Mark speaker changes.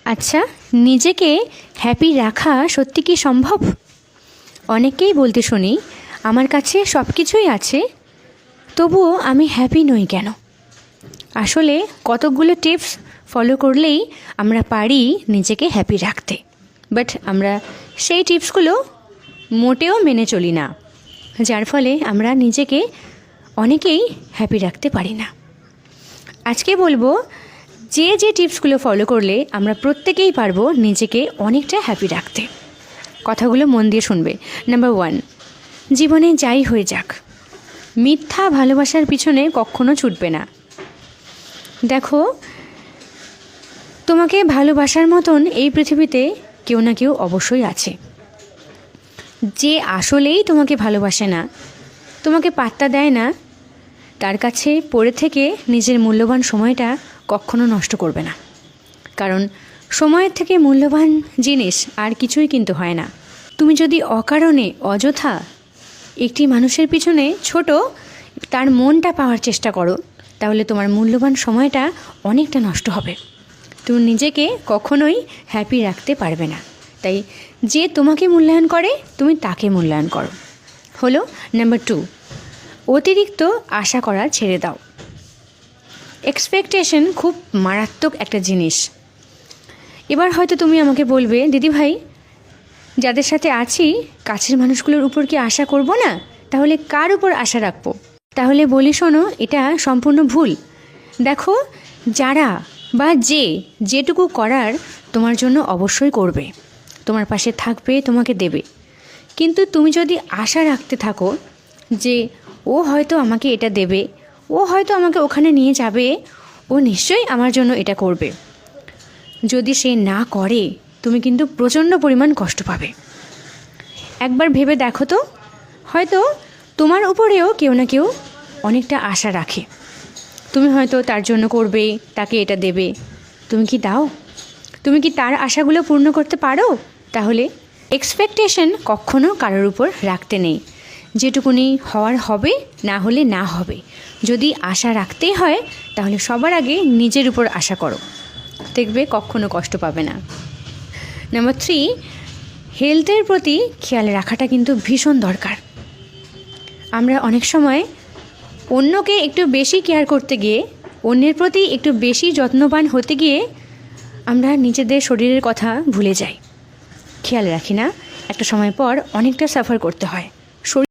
Speaker 1: আচ্ছা, নিজেকে হ্যাপি রাখা সত্যি কি সম্ভব? অনেককেই বলতে শুনি, আমার কাছে সব কিছুই আছে, তবুও আমি হ্যাপি নই কেন? আসলে কতকগুলো টিপস ফলো করলেই আমরা পারি নিজেকে হ্যাপি রাখতে, বাট আমরা সেই টিপসগুলো মোটেও মেনে চলি না, যার ফলে আমরা নিজেকে অনেকেই হ্যাপি রাখতে পারি না। আজকে বলবো যে যে টিপসগুলো ফলো করলে আমরা প্রত্যেকেই পারবো নিজেকে অনেকটা হ্যাপি রাখতে। কথাগুলো মন দিয়ে শুনবে। নাম্বার 1, জীবনে যাই হয়ে যাক, মিথ্যা ভালোবাসার পিছনে কখনো ছুটবে না। দেখো, তোমাকে ভালোবাসার মতন এই পৃথিবীতে কেউ না কেউ অবশ্যই আছে, যে আসলেই তোমাকে ভালোবাসে না, তোমাকে পাত্তা দেয় না, তার কাছে পড়ে থেকে নিজের মূল্যবান সময়টা কখনো নষ্ট করবে না। কারণ সময়ের থেকে মূল্যবান জিনিস আর কিছুই কিন্তু হয় না। তুমি যদি অকারণে অযথা একটি মানুষের পিছনে ছোট তার মনটা পাওয়ার চেষ্টা করো, তাহলে তোমার মূল্যবান সময়টা অনেকটা নষ্ট হবে। তুমি নিজেকে কখনোই হ্যাপি রাখতে পারবে না। তাই যে তোমাকে মূল্যায়ন করে, তুমি তাকে মূল্যায়ন করো। হলো নাম্বার 2, অতিরিক্ত আশা করা ছেড়ে দাও। এক্সপেকটেশন খুব মারাত্মক একটা জিনিস। এবার হয়তো তুমি আমাকে বলবে, দিদিভাই, যাদের সাথে আছি কাছের মানুষগুলোর উপর কি আশা করব না? তাহলে কার উপর আশা রাখবো? তাহলে বলি শোনো, এটা সম্পূর্ণ ভুল। দেখো, যারা বা যেটুকু করার তোমার জন্য অবশ্যই করবে, তোমার পাশে থাকবে, তোমাকে দেবে। কিন্তু তুমি যদি আশা রাখতে থাকো যে ও হয়তো আমাকে এটা দেবে, ও হয়তো আমাকে ওখানে নিয়ে যাবে, ও নিশ্চয়ই আমার জন্য এটা করবে, যদি সে না করে তুমি কিন্তু প্রচণ্ড পরিমাণ কষ্ট পাবে। একবার ভেবে দেখো তো, হয়তো তোমার উপরেও কেউ না কেউ অনেকটা আশা রাখে, তুমি হয়তো তার জন্য করবে, তাকে এটা দেবে, তুমি কি দাও? তুমি কি তার আশাগুলো পূর্ণ করতে পারো? তাহলে এক্সপেকটেশন কখনো কারোর উপর রাখতে নেই। যেটুকুনি হওয়ার হবে, না হলে না হবে। যদি আশা রাখতেই হয় তাহলে সবার আগে নিজের উপর আশা করো, দেখবে কখনো কষ্ট পাবে না। নাম্বার 3, হেলথের প্রতি খেয়াল রাখাটা কিন্তু ভীষণ দরকার। আমরা অনেক সময় অন্যকে একটু বেশি কেয়ার করতে গিয়ে, অন্যের প্রতি একটু বেশি যত্নবান হতে গিয়ে আমরা নিজেদের শরীরের কথা ভুলে যাই, খেয়াল রাখি না। একটা সময় পর অনেকটা সাফার করতে হয়।